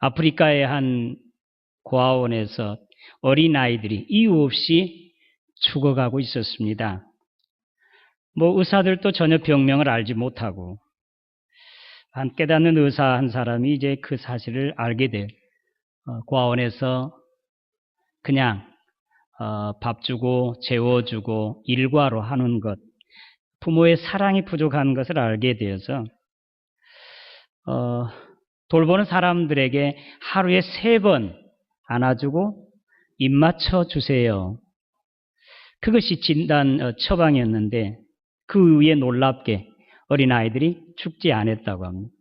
아프리카의 한 고아원에서 어린아이들이 이유 없이 죽어가고 있었습니다. 의사들도 전혀 병명을 알지 못하고 한 깨닫는 의사 한 사람이 이제 그 사실을 알게 돼 고아원에서 그냥 밥 주고 재워주고 일과로 하는 것, 부모의 사랑이 부족한 것을 알게 되어서 돌보는 사람들에게 하루에 3번 안아주고 입 맞춰 주세요. 그것이 진단 처방이었는데 그 위에 놀랍게 어린아이들이 죽지 않았다고 합니다.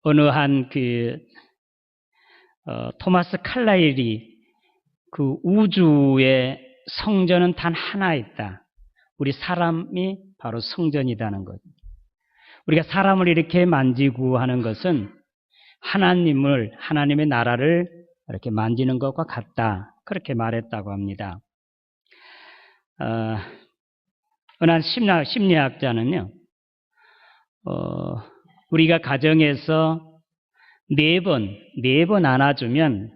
어느 한 토마스 칼라일이 그 우주의 성전은 단 하나 있다. 우리 사람이 바로 성전이라는 것. 우리가 사람을 이렇게 만지고 하는 것은 하나님의 나라를 이렇게 만지는 것과 같다. 그렇게 말했다고 합니다. 어느 한 심리학자는요, 우리가 가정에서 4번 안아주면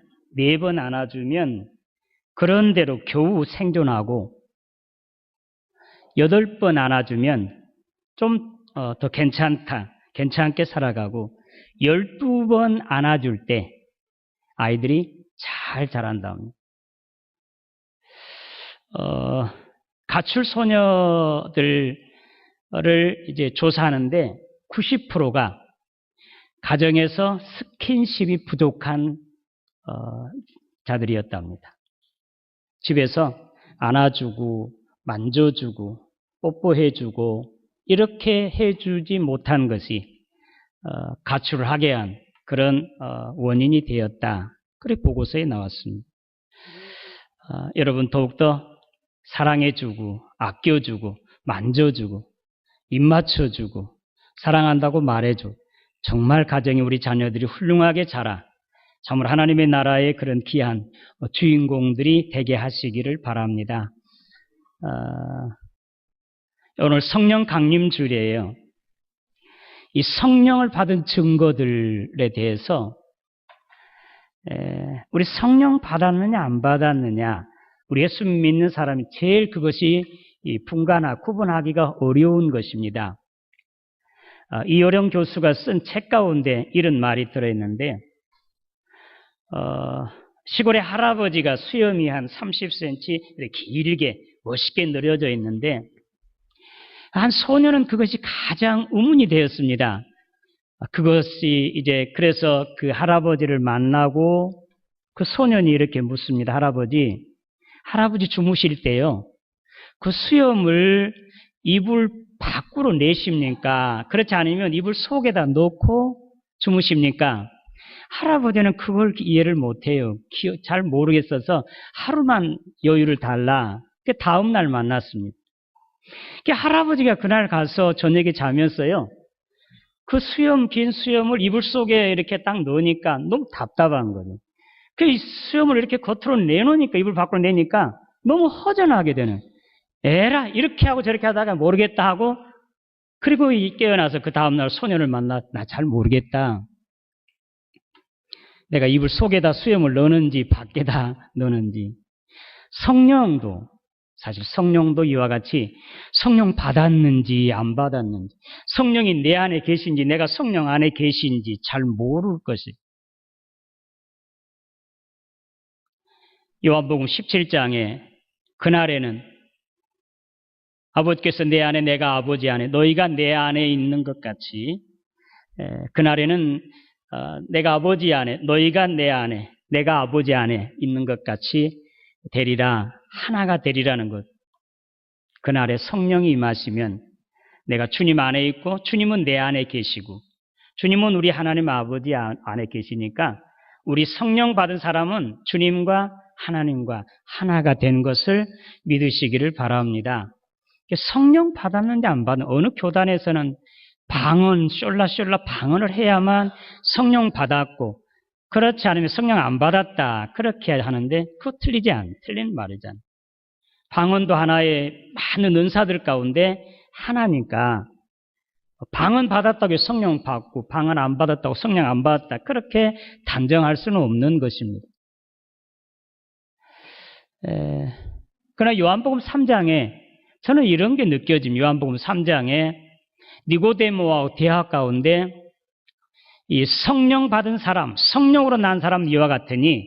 그런 대로 겨우 생존하고 8번 안아주면 좀 더 괜찮게 살아가고 12번 안아줄 때 아이들이 잘 자란다. 가출 소녀들을 이제 조사하는데 90%가 가정에서 스킨십이 부족한 자들이었답니다. 집에서 안아주고 만져주고 뽀뽀해주고 이렇게 해주지 못한 것이 가출을 하게 한 그런 원인이 되었다. 그렇게 보고서에 나왔습니다. 여러분 더욱더 사랑해주고 아껴주고 만져주고 입 맞춰주고 사랑한다고 말해줘. 정말 가정에 우리 자녀들이 훌륭하게 자라 참으로 하나님의 나라의 그런 귀한 주인공들이 되게 하시기를 바랍니다. 오늘 성령 강림 주일이에요. 이 성령을 받은 증거들에 대해서 우리 성령 받았느냐 안 받았느냐 우리 예수 믿는 사람이 제일 그것이 구분하기가 어려운 것입니다. 이효령 교수가 쓴 책 가운데 이런 말이 들어있는데 시골의 할아버지가 수염이 한 30cm 길게 멋있게 늘어져 있는데 한 소년은 그것이 가장 의문이 되었습니다. 그것이 이제 그래서 그 할아버지를 만나고 그 소년이 이렇게 묻습니다. 할아버지 주무실 때요. 그 수염을 이불 밖으로 내십니까? 그렇지 않으면 이불 속에다 넣고 주무십니까? 할아버지는 그걸 이해를 못해요. 잘 모르겠어서 하루만 여유를 달라. 그 다음 날 만났습니다. 할아버지가 그날 가서 저녁에 자면서요. 그 긴 수염을 이불 속에 이렇게 딱 넣으니까 너무 답답한 거죠. 이 수염을 이렇게 겉으로 내놓으니까, 이불 밖으로 내니까 너무 허전하게 되는. 에라, 이렇게 하고 저렇게 하다가 모르겠다 하고, 그리고 깨어나서 그 다음날 소년을 만나, 나 잘 모르겠다. 내가 이불 속에다 수염을 넣는지, 밖에다 넣는지. 사실 성령도 이와 같이 성령 받았는지 안 받았는지, 성령이 내 안에 계신지 내가 성령 안에 계신지 잘 모를 것이. 요한복음 17장에 그날에는 아버지께서 내 안에 내가 아버지 안에 너희가 내 안에 있는 것 같이 그날에는 내가 아버지 안에 너희가 내 안에 내가 아버지 안에 있는 것 같이 되리라. 하나가 되리라는 것. 그날에 성령이 임하시면 내가 주님 안에 있고 주님은 내 안에 계시고 주님은 우리 하나님 아버지 안에 계시니까 우리 성령 받은 사람은 주님과 하나님과 하나가 된 것을 믿으시기를 바랍니다. 성령 받았는지 안 받았는지 어느 교단에서는 방언 숄라 방언을 해야만 성령 받았고 그렇지 않으면 성령 안 받았다 그렇게 하는데 그거 틀린 말이잖아요. 방언도 하나의 많은 은사들 가운데 하나니까 방은 받았다고 성령 받고 방은 안 받았다고 성령 안 받았다. 그렇게 단정할 수는 없는 것입니다. 그러나 요한복음 3장에 저는 이런 게 느껴집니다. 요한복음 3장에 니고데모와 대화 가운데 이 성령 받은 사람, 성령으로 난 사람 이와 같으니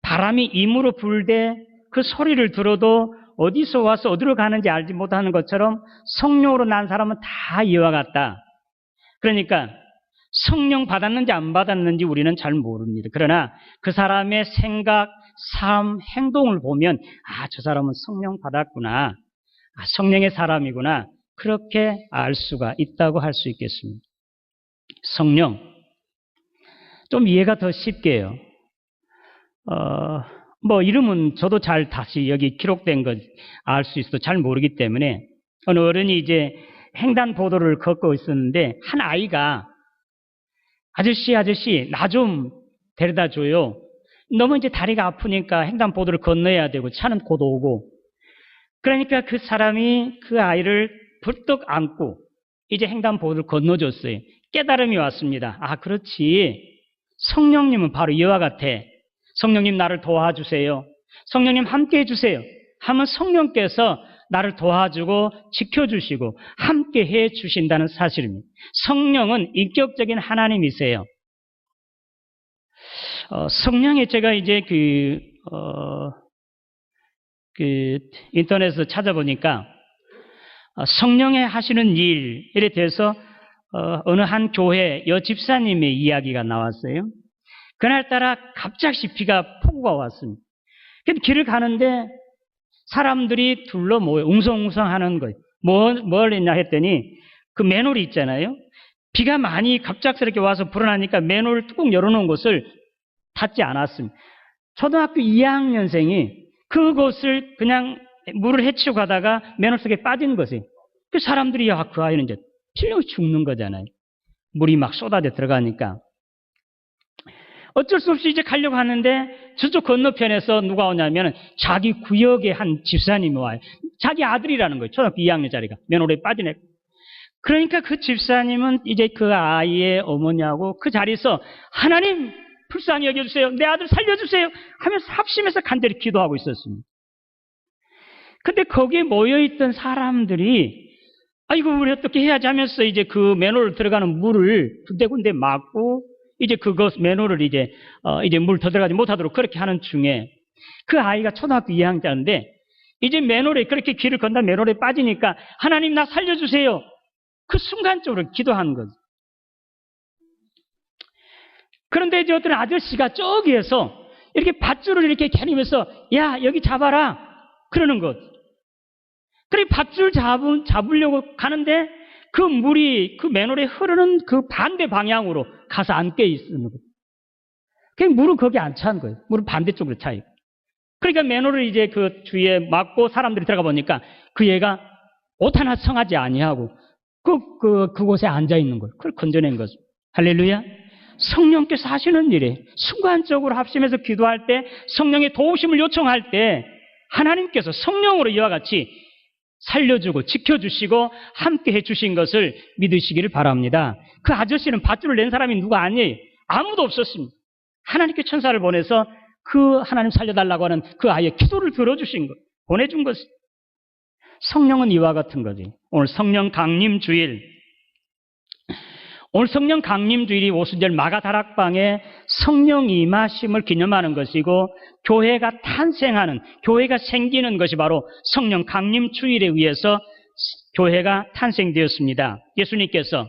바람이 임으로 불되 그 소리를 들어도 어디서 와서 어디로 가는지 알지 못하는 것처럼 성령으로 난 사람은 다 이와 같다. 그러니까 성령 받았는지 안 받았는지 우리는 잘 모릅니다. 그러나 그 사람의 생각, 삶, 행동을 보면 저 사람은 성령 받았구나. 성령의 사람이구나. 그렇게 알 수가 있다고 할 수 있겠습니다. 성령. 좀 이해가 더 쉽게 해요. 이름은 저도 잘 다시 여기 기록된 것 알 수 있어도 잘 모르기 때문에 어느 어른이 이제 횡단보도를 걷고 있었는데 한 아이가 아저씨 나 좀 데려다 줘요. 너무 이제 다리가 아프니까 횡단보도를 건너야 되고 차는 곧 오고 그러니까 그 사람이 그 아이를 불떡 안고 이제 횡단보도를 건너줬어요. 깨달음이 왔습니다. 그렇지. 성령님은 바로 이와 같아. 성령님 나를 도와주세요. 성령님 함께 해주세요. 하면 성령께서 나를 도와주고 지켜주시고 함께 해주신다는 사실입니다. 성령은 인격적인 하나님이세요. 성령의 제가 이제 인터넷에서 찾아보니까 성령의 하시는 일에 대해서 어느 한 교회 여집사님의 이야기가 나왔어요. 그날따라 갑자기 비가 폭우가 왔습니다. 길을 가는데 사람들이 둘러 모여 웅성웅성 하는 거예요. 뭘 했냐 했더니 그 맨홀이 있잖아요. 비가 많이 갑작스럽게 와서 불어나니까 맨홀을 뚜껑 열어놓은 것을 닫지 않았습니다. 초등학교 2학년생이 그것을 그냥 물을 헤치고 가다가 맨홀 속에 빠진 것이에요. 그 사람들이 그 아이는 이제 필요 죽는 거잖아요. 물이 막 쏟아져 들어가니까. 어쩔 수 없이 이제 가려고 하는데 저쪽 건너편에서 누가 오냐면 자기 구역의 한 집사님이 와요. 자기 아들이라는 거예요. 초등학교 2학년짜리가 맨홀에 빠진 애. 그러니까 그 집사님은 이제 그 아이의 어머니하고 그 자리에서 하나님 불쌍히 여겨주세요. 내 아들 살려주세요. 하면서 합심해서 간절히 기도하고 있었습니다. 근데 거기에 모여있던 사람들이 이거 우리 어떻게 해야지 하면서 이제 그 맨홀 들어가는 물을 군데군데 막고 이제 그것 맨홀을 이제 물 더 들어가지 못하도록 그렇게 하는 중에 그 아이가 초등학교 2학년인데 이제 맨홀에 그렇게 길을 건다 맨홀에 빠지니까 하나님 나 살려주세요. 그 순간적으로 기도하는 거죠. 그런데 이제 어떤 아저씨가 저기에서 이렇게 밧줄을 이렇게 겨누면서 야 여기 잡아라 그러는 것. 그래 밧줄 잡으려고 가는데 그 물이 그 맨홀에 흐르는 그 반대 방향으로 가서 앉게 있는 거예요. 그냥 물은 거기 안 차는 거예요. 물은 반대쪽으로 차요. 그러니까 맨홀을 이제 그 주위에 막고 사람들이 들어가 보니까 그 얘가 옷 하나 성하지 아니하고 그곳에 앉아 있는 거예요. 그걸 건져낸 거죠. 할렐루야. 성령께서 하시는 일에 순간적으로 합심해서 기도할 때 성령의 도우심을 요청할 때 하나님께서 성령으로 이와 같이 살려주고 지켜주시고 함께 해주신 것을 믿으시기를 바랍니다. 그 아저씨는 밧줄을 낸 사람이 누가 아니에요. 아무도 없었습니다. 하나님께 천사를 보내서 그 하나님 살려달라고 하는 그 아이의 기도를 들어주신 것, 보내준 것. 성령은 이와 같은 거지. 오늘 성령 강림 주일. 오늘 성령 강림 주일이 오순절 마가다락방에 성령 임하심을 기념하는 것이고 교회가 탄생하는, 교회가 생기는 것이 바로 성령 강림 주일에 의해서 교회가 탄생되었습니다. 예수님께서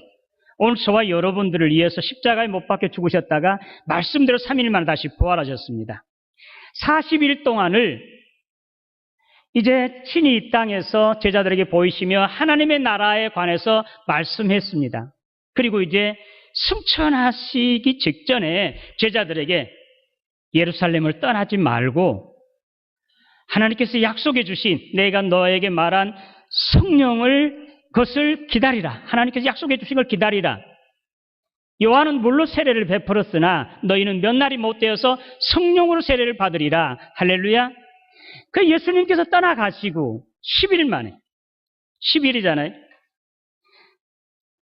오늘 저와 여러분들을 위해서 십자가에 못 박혀 죽으셨다가 말씀대로 3일 만에 다시 부활하셨습니다. 40일 동안을 이제 친히 이 땅에서 제자들에게 보이시며 하나님의 나라에 관해서 말씀했습니다. 그리고 이제 승천하시기 직전에 제자들에게 예루살렘을 떠나지 말고 하나님께서 약속해 주신 내가 너에게 말한 성령을 그것을 기다리라. 하나님께서 약속해 주신 걸 기다리라. 요한은 물로 세례를 베풀었으나 너희는 몇 날이 못 되어서 성령으로 세례를 받으리라. 할렐루야. 그 예수님께서 떠나가시고 10일 만에 10일이잖아요.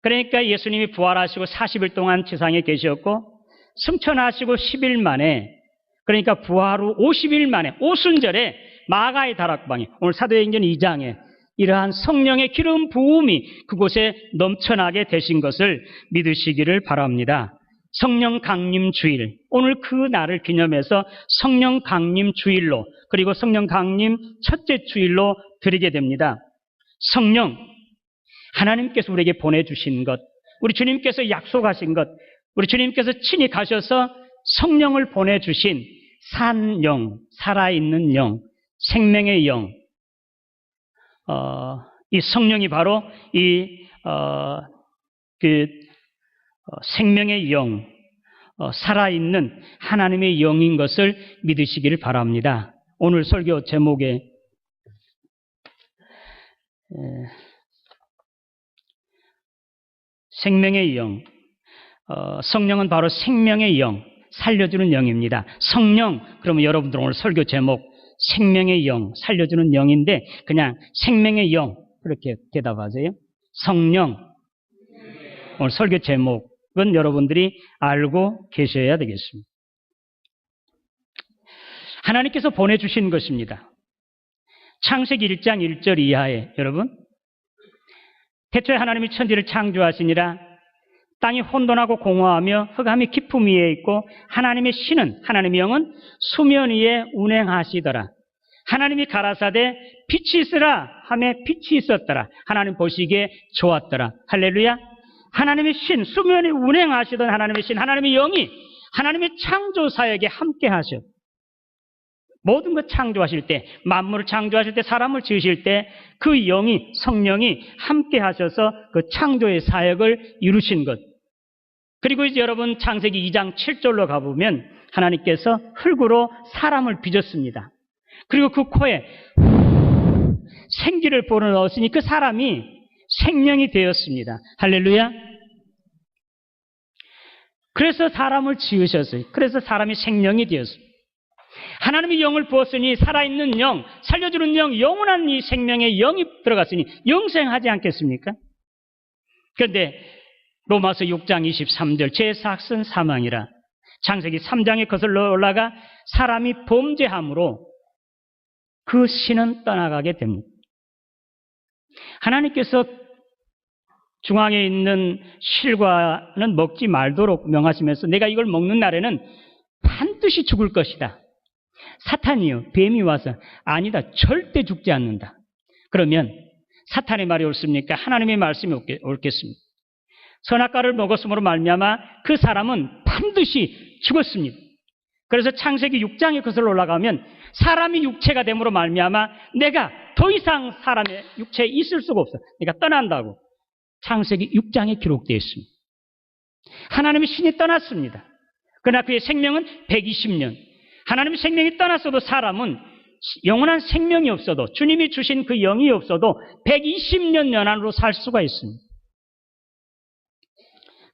그러니까 예수님이 부활하시고 40일 동안 지상에 계셨고 승천하시고 10일 만에, 그러니까 부활 후 50일 만에 오순절에 마가의 다락방에, 오늘 사도행전 2장에 이러한 성령의 기름 부음이 그곳에 넘쳐나게 되신 것을 믿으시기를 바랍니다. 성령 강림 주일, 오늘 그 날을 기념해서 성령 강림 주일로, 그리고 성령 강림 첫째 주일로 드리게 됩니다. 성령, 하나님께서 우리에게 보내주신 것, 우리 주님께서 약속하신 것, 우리 주님께서 친히 가셔서 성령을 보내주신 산 영, 살아있는 영, 생명의 영, 이 성령이 바로 생명의 영, 살아있는 하나님의 영인 것을 믿으시기를 바랍니다. 오늘 설교 제목에 생명의 영, 성령은 바로 생명의 영, 살려주는 영입니다. 성령, 그러면 여러분들 오늘 설교 제목 생명의 영, 살려주는 영인데 그냥 생명의 영 그렇게 대답하세요. 성령, 오늘 설교 제목은 여러분들이 알고 계셔야 되겠습니다. 하나님께서 보내주신 것입니다. 창세기 1장 1절 이하에 여러분, 태초에 하나님이 천지를 창조하시니라 땅이 혼돈하고 공허하며 흑암이 깊음 위에 있고 하나님의 신은, 하나님의 영은 수면 위에 운행하시더라. 하나님이 가라사대 빛이 있으라 하매 빛이 있었더라. 하나님 보시기에 좋았더라. 할렐루야. 하나님의 신, 수면 위에 운행하시던 하나님의 신, 하나님의 영이 하나님의 창조 사역에 함께 하셔. 모든 것 창조하실 때, 만물을 창조하실 때, 사람을 지으실 때 그 영이, 성령이 함께 하셔서 그 창조의 사역을 이루신 것. 그리고 이제 여러분 창세기 2장 7절로 가보면 하나님께서 흙으로 사람을 빚었습니다. 그리고 그 코에 생기를 불어넣었으니 그 사람이 생명이 되었습니다. 할렐루야. 그래서 사람을 지으셨어요. 그래서 사람이 생명이 되었습니다. 하나님이 영을 부었으니 살아있는 영, 살려주는 영, 영원한 이 생명의 영이 들어갔으니 영생하지 않겠습니까? 그런데 로마서 6장 23절 제 삭은 사망이라. 창세기 3장에 거슬러 올라가 사람이 범죄함으로 그 신은 떠나가게 됩니다. 하나님께서 중앙에 있는 실과는 먹지 말도록 명하시면서 내가 이걸 먹는 날에는 반드시 죽을 것이다. 사탄이요, 뱀이 와서 아니다, 절대 죽지 않는다. 그러면 사탄의 말이 옳습니까? 하나님의 말씀이 옳겠습니다. 선악과를 먹었으므로 말미암아 그 사람은 반드시 죽었습니다. 그래서 창세기 6장에 거슬러 올라가면 사람이 육체가 됨으로 말미암아 내가 더 이상 사람의 육체에 있을 수가 없어. 내가 떠난다고 창세기 6장에 기록되어 있습니다. 하나님의 신이 떠났습니다. 그러나 그의 생명은 120년. 하나님의 생명이 떠났어도 사람은 영원한 생명이 없어도, 주님이 주신 그 영이 없어도 120년 연한으로 살 수가 있습니다.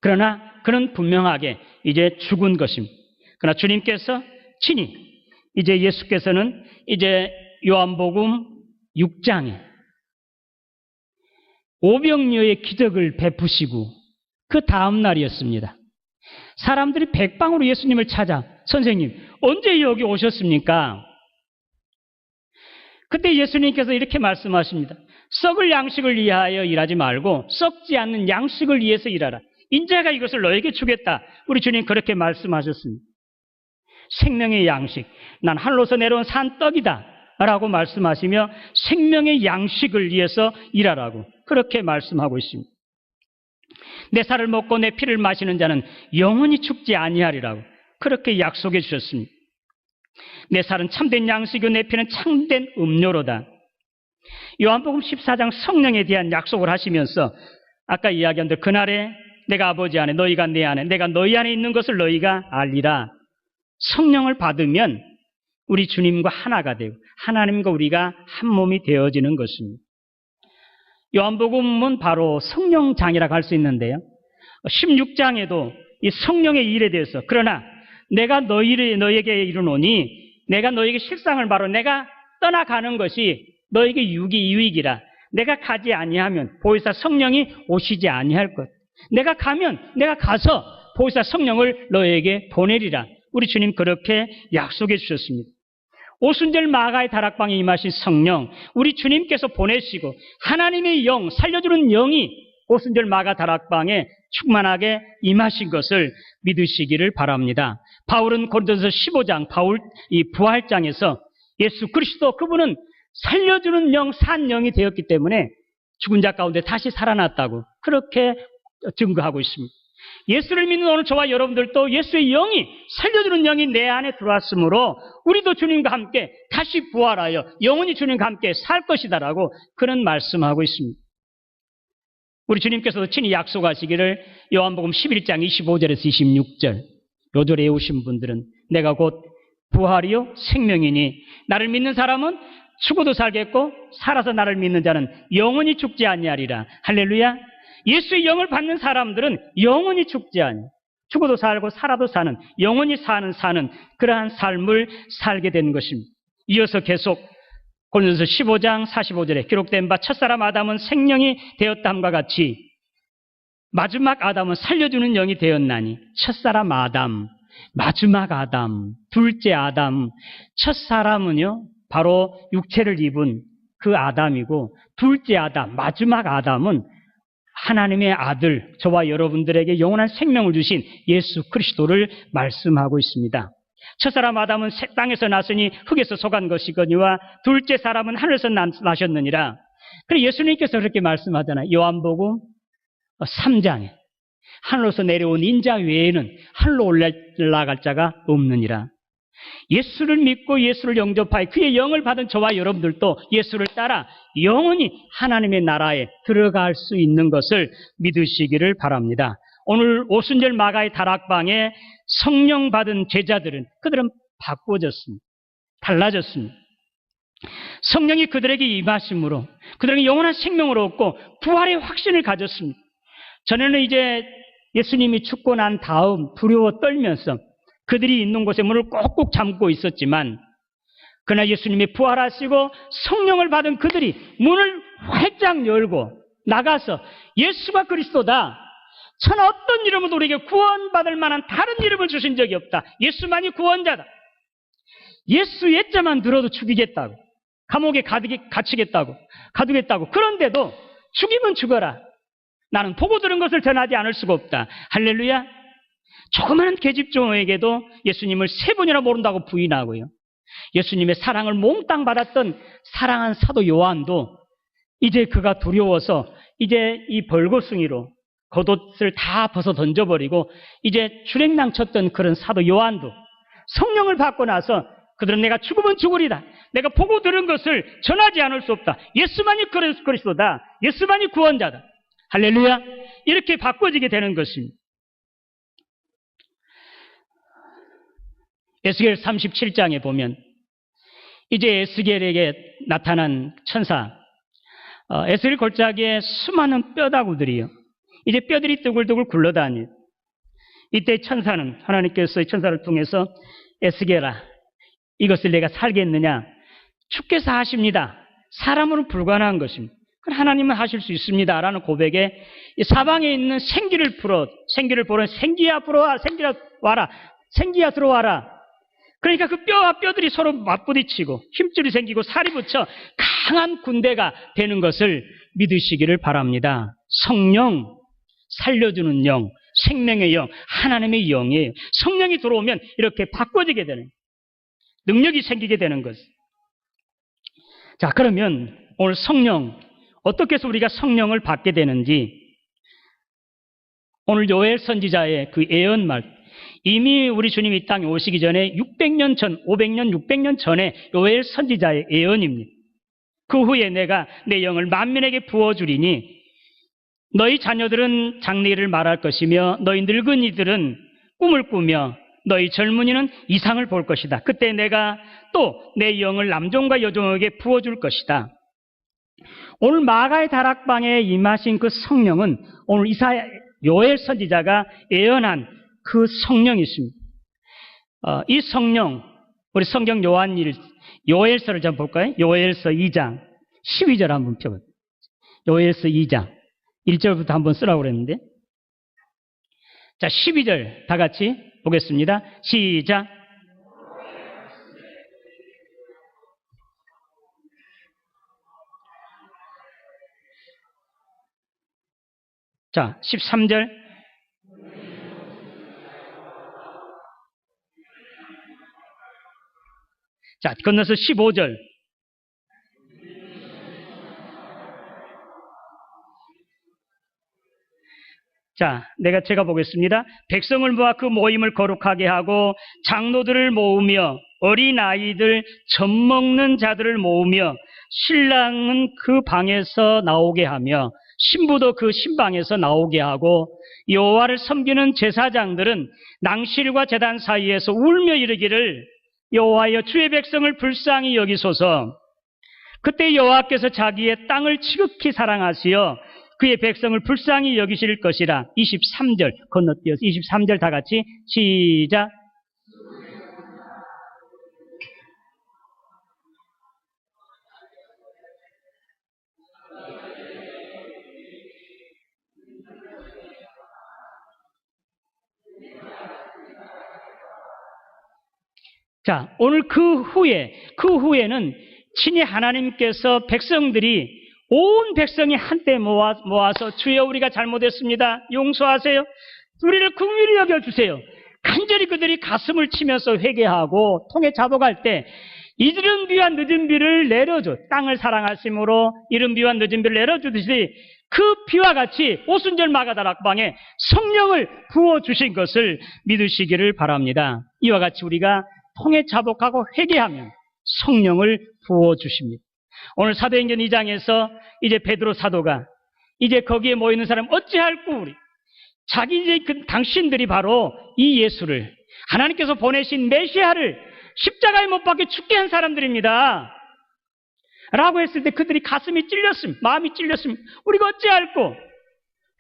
그러나 그는 분명하게 이제 죽은 것입니다. 그러나 주님께서 친히 이제 예수께서는 이제 요한복음 6장에 오병이어의 기적을 베푸시고 그 다음 날이었습니다. 사람들이 백방으로 예수님을 찾아 선생님 언제 여기 오셨습니까? 그때 예수님께서 이렇게 말씀하십니다. 썩을 양식을 위하여 일하지 말고 썩지 않는 양식을 위해서 일하라. 인자가 이것을 너에게 주겠다. 우리 주님 그렇게 말씀하셨습니다. 생명의 양식, 난 하늘로서 내려온 산 떡이다 라고 말씀하시며 생명의 양식을 위해서 일하라고 그렇게 말씀하고 있습니다. 내 살을 먹고 내 피를 마시는 자는 영원히 죽지 아니하리라고 그렇게 약속해 주셨습니다. 내 살은 참된 양식이고 내 피는 참된 음료로다. 요한복음 14장 성령에 대한 약속을 하시면서 아까 이야기한 대로 그날에 내가 아버지 안에 너희가 내 안에 내가 너희 안에 있는 것을 너희가 알리라. 성령을 받으면 우리 주님과 하나가 되고 하나님과 우리가 한 몸이 되어지는 것입니다. 요한복음은 바로 성령장이라고 할 수 있는데요. 16장에도 이 성령의 일에 대해서 그러나 내가 너희에게 이르노니 내가 너희에게 실상을 바로 내가 떠나가는 것이 너희에게 유익이라 내가 가지 아니하면 보혜사 성령이 오시지 아니할 것. 내가 가서 보혜사 성령을 너에게 보내리라. 우리 주님 그렇게 약속해 주셨습니다. 오순절 마가의 다락방에 임하신 성령, 우리 주님께서 보내시고 하나님의 영, 살려주는 영이 오순절 마가 다락방에 충만하게 임하신 것을 믿으시기를 바랍니다. 바울은 고린도서 15장, 이 부활장에서 예수 그리스도 그분은 살려주는 영, 산 영이 되었기 때문에 죽은 자 가운데 다시 살아났다고 그렇게 증거하고 있습니다. 예수를 믿는 오늘 저와 여러분들도 예수의 영이, 살려주는 영이 내 안에 들어왔으므로 우리도 주님과 함께 다시 부활하여 영원히 주님과 함께 살 것이다라고 그런 말씀하고 있습니다. 우리 주님께서도 친히 약속하시기를 요한복음 11장 25절에서 26절, 요 절에 오신 분들은 내가 곧 부활이요 생명이니 나를 믿는 사람은 죽어도 살겠고 살아서 나를 믿는 자는 영원히 죽지 아니하리라. 할렐루야. 예수의 영을 받는 사람들은 영원히 죽지 아니, 죽어도 살고 살아도 사는, 영원히 사는 그러한 삶을 살게 된 것입니다. 이어서 계속 고린도서 15장 45절에 기록된 바 첫사람 아담은 생명이 되었다 함과 같이 마지막 아담은 살려주는 영이 되었나니, 첫사람 아담, 마지막 아담, 둘째 아담, 첫사람은요 바로 육체를 입은 그 아담이고, 둘째 아담, 마지막 아담은 하나님의 아들, 저와 여러분들에게 영원한 생명을 주신 예수 그리스도를 말씀하고 있습니다. 첫사람 아담은 땅에서 났으니 흙에서 속한 것이거니와 둘째 사람은 하늘에서 나셨느니라. 그래서 예수님께서 그렇게 말씀하잖아요. 요한복음 3장에 하늘로서 내려온 인자 외에는 하늘로 올라갈 자가 없느니라. 예수를 믿고 예수를 영접하여 그의 영을 받은 저와 여러분들도 예수를 따라 영원히 하나님의 나라에 들어갈 수 있는 것을 믿으시기를 바랍니다. 오늘 오순절 마가의 다락방에 성령 받은 제자들은 그들은 바꿔졌습니다. 달라졌습니다. 성령이 그들에게 임하심으로 그들에게 영원한 생명을 얻고 부활의 확신을 가졌습니다. 전에는 이제 예수님이 죽고 난 다음 두려워 떨면서 그들이 있는 곳에 문을 꼭꼭 잠고 있었지만, 그러나 예수님이 부활하시고 성령을 받은 그들이 문을 활짝 열고 나가서 예수가 그리스도다, 천하 어떤 이름으로 우리에게 구원받을 만한 다른 이름을 주신 적이 없다, 예수만이 구원자다, 예수 옛자만 들어도 죽이겠다고, 감옥에 가두겠다고, 그런데도 죽이면 죽어라, 나는 보고 들은 것을 전하지 않을 수가 없다. 할렐루야. 조그마한 계집종에게도 예수님을 3번이나 모른다고 부인하고요. 예수님의 사랑을 몽땅 받았던 사랑한 사도 요한도 이제 그가 두려워서 이제 이 벌거숭이로 겉옷을 다 벗어 던져버리고 이제 주랭랑 쳤던 그런 사도 요한도 성령을 받고 나서 그들은 내가 죽으면 죽으리다, 내가 보고 들은 것을 전하지 않을 수 없다, 예수만이 그리스도다, 예수만이 구원자다, 할렐루야. 이렇게 바꿔지게 되는 것입니다. 에스겔 37장에 보면 이제 에스겔에게 나타난 천사, 에스겔 골짜기에 수많은 뼈다구들이요, 이제 뼈들이 뚜글뚜글 굴러다니요. 이때 천사는, 하나님께서 이 천사를 통해서 에스겔아, 이것을 내가 살겠느냐, 주께서 하십니다, 사람으로는 불가능한 것입니다, 하나님은 하실 수 있습니다 라는 고백에 사방에 있는 생기를 보러 생기야 들어와라, 생기야 들어와라. 그러니까 그 뼈와 뼈들이 서로 맞부딪히고 힘줄이 생기고 살이 붙여 강한 군대가 되는 것을 믿으시기를 바랍니다. 성령, 살려주는 영, 생명의 영, 하나님의 영이에요. 성령이 들어오면 이렇게 바꿔지게 되는, 능력이 생기게 되는 것. 자, 그러면 오늘 성령, 어떻게 해서 우리가 성령을 받게 되는지, 오늘 요엘 선지자의 그 예언말, 이미 우리 주님이 이 땅에 오시기 전에 600년 전, 500년, 600년 전에 요엘 선지자의 예언입니다. 그 후에 내가 내 영을 만민에게 부어주리니 너희 자녀들은 장래일을 말할 것이며 너희 늙은이들은 꿈을 꾸며 너희 젊은이는 이상을 볼 것이다. 그때 내가 또 내 영을 남종과 여종에게 부어줄 것이다. 오늘 마가의 다락방에 임하신 그 성령은 오늘 요엘 선지자가 예언한 그 성령이십니다. 이 성령, 우리 성경 요엘서를 좀 볼까요? 요엘서 2장 12절 한번 펴볼까요? 요엘서 2장 1절부터 한번 쓰라고 그랬는데, 자, 12절 다 같이 보겠습니다. 시작. 자, 13절. 자, 건너서 15절. 자, 제가 보겠습니다. 백성을 모아 그 모임을 거룩하게 하고 장로들을 모으며 어린아이들, 젖먹는 자들을 모으며 신랑은 그 방에서 나오게 하며 신부도 그 신방에서 나오게 하고 여호와를 섬기는 제사장들은 낭실과 제단 사이에서 울며 이르기를 여호와여 주의 백성을 불쌍히 여기소서. 그때 여호와께서 자기의 땅을 지극히 사랑하시어 그의 백성을 불쌍히 여기실 것이라. 23절 건너뛰어서 23절 다 같이 시작. 자, 오늘 그 후에는 친히 하나님께서 백성들이 온 백성이 한때 모아서 주여 우리가 잘못했습니다. 용서하세요. 우리를 긍휼히 여겨주세요. 간절히 그들이 가슴을 치면서 회개하고 통에 잡아갈 때 이른 비와 늦은 비를 내려줘. 땅을 사랑하심으로 이른 비와 늦은 비를 내려주듯이 그 비와 같이 오순절 마가다락방에 성령을 부어주신 것을 믿으시기를 바랍니다. 이와 같이 우리가 통에 자복하고 회개하면 성령을 부어주십니다. 오늘 사도행전 2장에서 이제 베드로 사도가 이제 거기에 모이는 사람 어찌할꼬 우리 당신들이 바로 이 예수를 하나님께서 보내신 메시아를 십자가에 못 박혀 죽게 한 사람들입니다 라고 했을 때 그들이 가슴이 찔렸습니다. 마음이 찔렸습니다. 우리가 어찌할꼬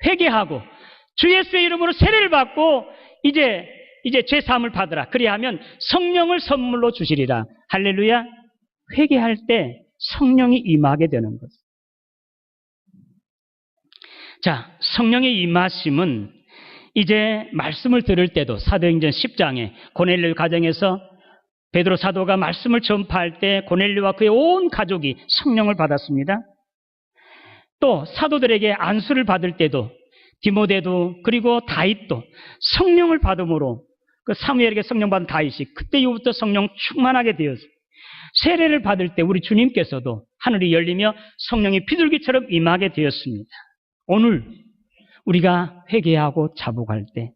회개하고 주 예수의 이름으로 세례를 받고 이제 죄사함을 받으라. 그리하면 성령을 선물로 주시리라. 할렐루야. 회개할 때 성령이 임하게 되는 것. 자, 성령의 임하심은 이제 말씀을 들을 때도 사도행전 10장에 고넬료 가정에서 베드로 사도가 말씀을 전파할 때 고넬료와 그의 온 가족이 성령을 받았습니다. 또 사도들에게 안수를 받을 때도 디모데도 그리고 다윗도 성령을 받음으로 그 사무엘에게 성령 받은 다윗이 그때 이후부터 성령 충만하게 되었습니다. 세례를 받을 때 우리 주님께서도 하늘이 열리며 성령이 비둘기처럼 임하게 되었습니다. 오늘 우리가 회개하고 자복할 때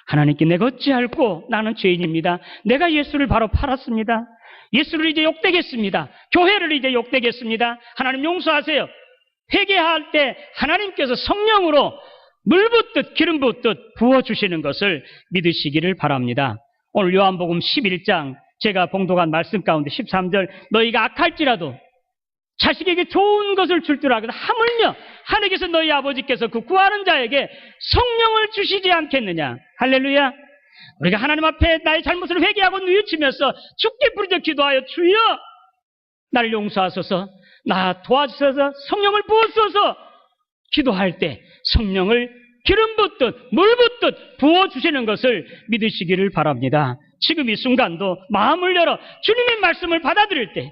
하나님께 내가 어찌할꼬 나는 죄인입니다. 내가 예수를 바로 팔았습니다. 예수를 이제 욕되겠습니다. 교회를 이제 욕되겠습니다. 하나님 용서하세요. 회개할 때 하나님께서 성령으로 물 붓듯 기름 붓듯 부어주시는 것을 믿으시기를 바랍니다. 오늘 요한복음 11장 제가 봉독한 말씀 가운데 13절 너희가 악할지라도 자식에게 좋은 것을 줄 줄 알거든 하물며 하늘에서 너희 아버지께서 그 구하는 자에게 성령을 주시지 않겠느냐. 할렐루야. 우리가 하나님 앞에 나의 잘못을 회개하고 뉘우치면서 죽게 부르짖어 기도하여 주여 나를 용서하소서 나 도와주셔서 성령을 부어주소서 기도할 때 성령을 기름 붓듯 물 붓듯 부어주시는 것을 믿으시기를 바랍니다. 지금 이 순간도 마음을 열어 주님의 말씀을 받아들일 때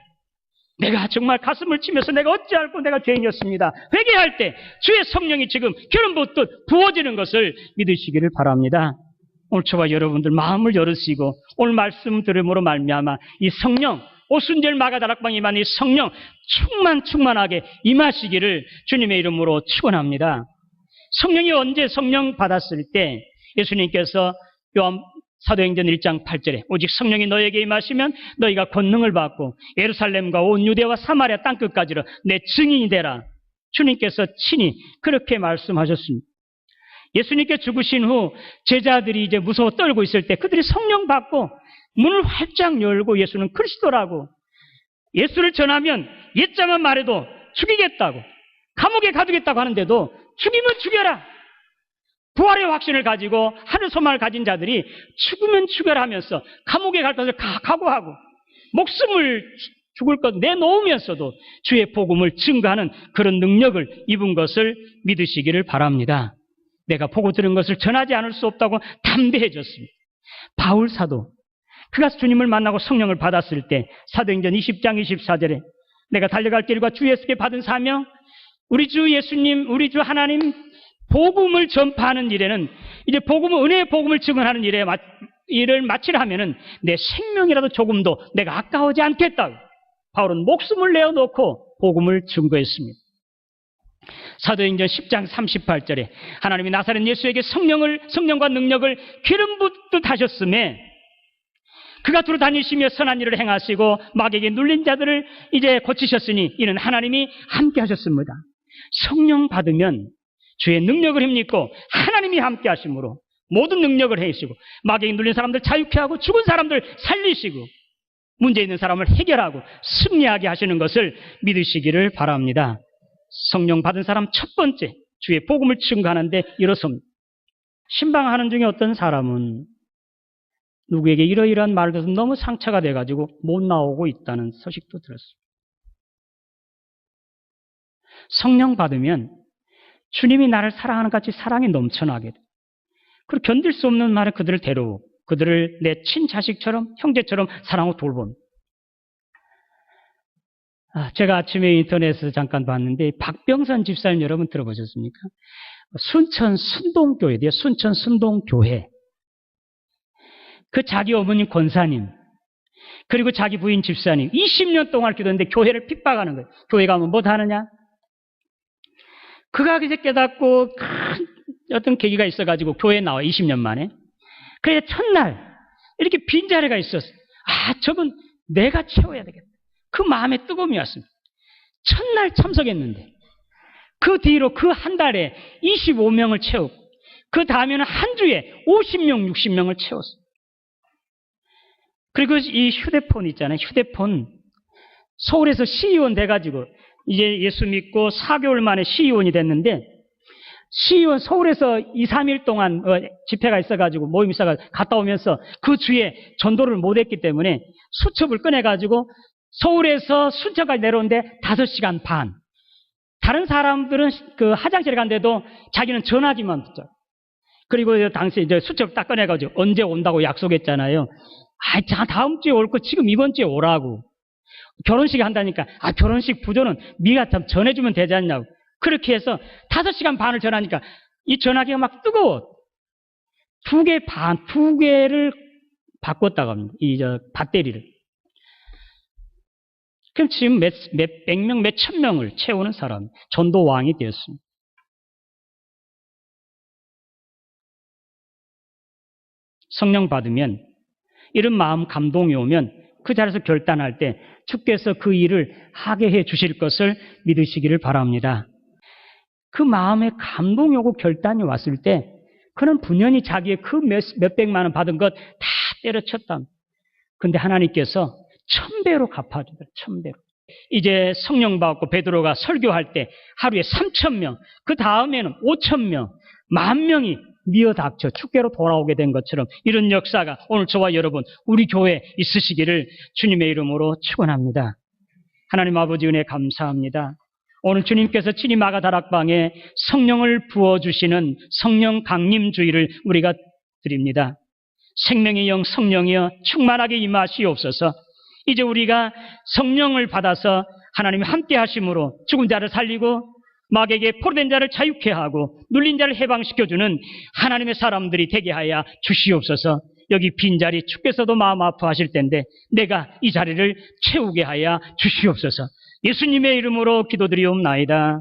내가 정말 가슴을 치면서 내가 어찌할꼬 내가 죄인이었습니다. 회개할 때 주의 성령이 지금 기름 붓듯 부어지는 것을 믿으시기를 바랍니다. 오늘 저와 여러분들 마음을 열으시고 오늘 말씀 들음으로 말미암아 이 성령 오순절 마가다락방에 임한 이 성령 충만하게 임하시기를 주님의 이름으로 축원합니다. 성령이 언제 성령 받았을 때 예수님께서 사도행전 1장 8절에 오직 성령이 너에게 임하시면 너희가 권능을 받고 예루살렘과 온 유대와 사마리아 땅끝까지로 내 증인이 되라. 주님께서 친히 그렇게 말씀하셨습니다. 예수님께 죽으신 후 제자들이 이제 무서워 떨고 있을 때 그들이 성령 받고 문을 활짝 열고 예수는 그리스도라고 예수를 전하면 옛자만 말해도 죽이겠다고 감옥에 가두겠다고 하는데도 죽이면 죽여라. 부활의 확신을 가지고 하늘 소망을 가진 자들이 죽으면 죽여라 하면서 감옥에 갈 것을 각오하고 목숨을 죽을 것 내놓으면서도 주의 복음을 증거하는 그런 능력을 입은 것을 믿으시기를 바랍니다. 내가 보고 들은 것을 전하지 않을 수 없다고 담대해졌습니다. 바울 사도, 그가 주님을 만나고 성령을 받았을 때 사도행전 20장 24절에 내가 달려갈 길과 주 예수께 받은 사명, 우리 주 예수님, 우리 주 하나님 복음을 전파하는 일에는, 이제 은혜의 복음을 증언하는 일을 마치려 하면은 내 생명이라도 조금도 내가 아까워하지 않겠다고 바울은 목숨을 내어놓고 복음을 증거했습니다. 사도행전 10장 38절에 하나님이 나사렛 예수에게 성령과 능력을 기름 붓듯 하셨음에 그가 두루 다니시며 선한 일을 행하시고 마귀에게 눌린 자들을 이제 고치셨으니 이는 하나님이 함께 하셨습니다. 성령 받으면 주의 능력을 힘입고 하나님이 함께 하심으로 모든 능력을 행하시고 마귀에게 눌린 사람들 자유케 하고 죽은 사람들 살리시고 문제 있는 사람을 해결하고 승리하게 하시는 것을 믿으시기를 바랍니다. 성령 받은 사람 첫 번째, 주의 복음을 증거하는데 일어섭니다. 신방하는 중에 어떤 사람은 누구에게 이러이러한 말을 들어서 너무 상처가 돼가지고 못 나오고 있다는 소식도 들었습니다. 성령 받으면 주님이 나를 사랑하는 것 같이 사랑이 넘쳐나게 돼. 그리고 견딜 수 없는 말에 그들을 데려오고 그들을 내 친자식처럼 형제처럼 사랑하고 돌봅니다. 제가 아침에 인터넷에서 잠깐 봤는데 박병선 집사님 여러분 들어보셨습니까? 순천 순동교회예요. 순천 순동교회. 그 자기 어머님 권사님 그리고 자기 부인 집사님 20년 동안 기도했는데 교회를 핍박하는 거예요. 교회 가면 뭐 하느냐? 그가 이제 깨닫고 큰 어떤 계기가 있어가지고 교회에 나와 20년 만에. 그래 첫날 이렇게 빈자리가 있었어. 저건 내가 채워야 되겠다. 그 마음에 뜨거움이 왔습니다. 첫날 참석했는데 그 뒤로 그 한 달에 25명을 채우고 그 다음에는 한 주에 50명, 60명을 채웠어요. 그리고 이 휴대폰 있잖아요. 휴대폰 서울에서 시의원 돼가지고 이제 예수 믿고 4개월 만에 시의원이 됐는데 시의원 서울에서 2, 3일 동안 집회가 있어가지고 모임 있어가지고 갔다 오면서 그 주에 전도를 못했기 때문에 수첩을 꺼내가지고 서울에서 순천까지 내려오는데 5시간 반. 다른 사람들은 그 화장실에 간데도 자기는 전화기만 듣죠. 그리고 당시 이제 수첩 딱 꺼내가지고 언제 온다고 약속했잖아요. 다음 주에 올 거 지금 이번 주에 오라고. 결혼식 한다니까 결혼식 부조는 네가 참 전해주면 되지 않냐고. 그렇게 해서 5시간 반을 전하니까 이 전화기가 막 뜨거워. 2개를 바꿨다고 합니다. 배터리를. 그럼 지금 몇백 명, 몇천 명을 채우는 사람, 전도왕이 되었습니다. 성령 받으면 이런 마음 감동이 오면 그 자리에서 결단할 때 주께서 그 일을 하게 해 주실 것을 믿으시기를 바랍니다. 그 마음에 감동이 오고 결단이 왔을 때 그는 분연히 자기의 그 몇백만 원 받은 것 다 때려쳤다. 그런데 하나님께서 1000배로 갚아주더라. 1000배로. 이제 성령 받고 베드로가 설교할 때 하루에 3000명, 그 다음에는 5000명, 10,000명이 미어닥쳐 주께로 돌아오게 된 것처럼 이런 역사가 오늘 저와 여러분 우리 교회에 있으시기를 주님의 이름으로 축원합니다. 하나님 아버지 은혜 감사합니다. 오늘 주님께서 친히 마가다락방에 성령을 부어주시는 성령 강림주의를 우리가 드립니다. 생명의 영 성령이여 충만하게 임하시옵소서. 이제 우리가 성령을 받아서 하나님이 함께 하심으로 죽은 자를 살리고 마귀에게 포로된 자를 자유케 하고 눌린 자를 해방시켜주는 하나님의 사람들이 되게 하여 주시옵소서. 여기 빈자리 주께서도 마음 아파하실 텐데 내가 이 자리를 채우게 하여 주시옵소서. 예수님의 이름으로 기도드리옵나이다.